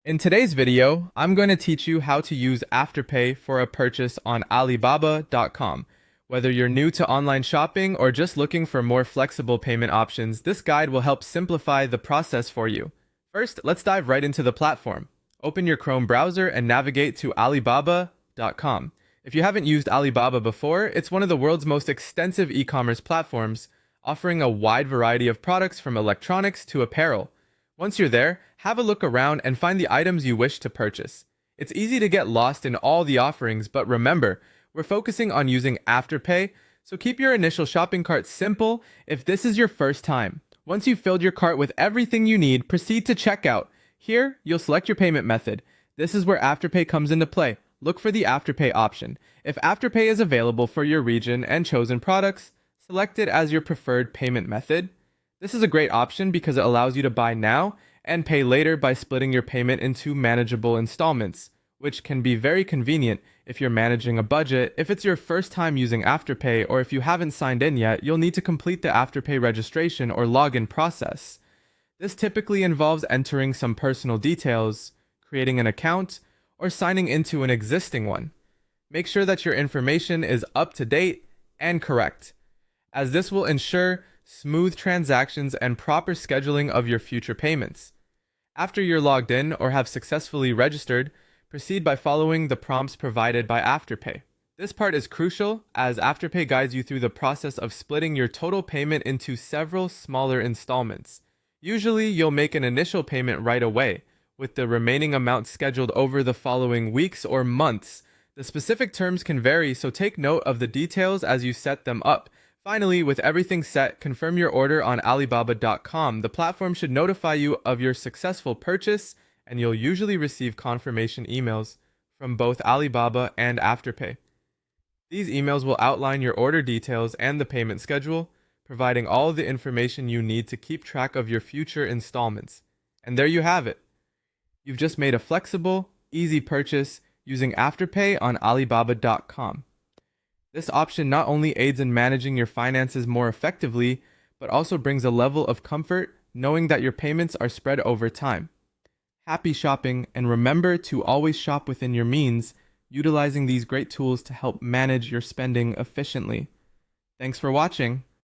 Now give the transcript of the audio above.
In today's video, I'm going to teach you how to use Afterpay for a purchase on Alibaba.com. Whether you're new to online shopping or just looking for more flexible payment options, this guide will help simplify the process for you. First, let's dive right into the platform. Open your Chrome browser and navigate to Alibaba.com. If you haven't used Alibaba before, it's one of the world's most extensive e-commerce platforms, offering a wide variety of products from electronics to apparel. Once you're there, have a look around and find the items you wish to purchase. It's easy to get lost in all the offerings, but remember, we're focusing on using Afterpay, so keep your initial shopping cart simple if this is your first time. Once you've filled your cart with everything you need, proceed to checkout. Here, you'll select your payment method. This is where Afterpay comes into play. Look for the Afterpay option. If Afterpay is available for your region and chosen products, select it as your preferred payment method. This is a great option because it allows you to buy now and pay later by splitting your payment into manageable installments, which can be very convenient if you're managing a budget. If it's your first time using Afterpay or if you haven't signed in yet, you'll need to complete the Afterpay registration or login process. This typically involves entering some personal details, creating an account, or signing into an existing one. Make sure that your information is up to date and correct, as this will ensure smooth transactions and proper scheduling of your future payments. After you're logged in or have successfully registered, proceed by following the prompts provided by Afterpay. This part is crucial as Afterpay guides you through the process of splitting your total payment into several smaller installments. Usually, you'll make an initial payment right away, with the remaining amount scheduled over the following weeks or months. The specific terms can vary, so take note of the details as you set them up. Finally, with everything set, confirm your order on Alibaba.com. The platform should notify you of your successful purchase, and you'll usually receive confirmation emails from both Alibaba and Afterpay. These emails will outline your order details and the payment schedule, providing all the information you need to keep track of your future installments. And there you have it. You've just made a flexible, easy purchase using Afterpay on Alibaba.com. This option not only aids in managing your finances more effectively, but also brings a level of comfort knowing that your payments are spread over time. Happy shopping, and remember to always shop within your means, utilizing these great tools to help manage your spending efficiently. Thanks for watching.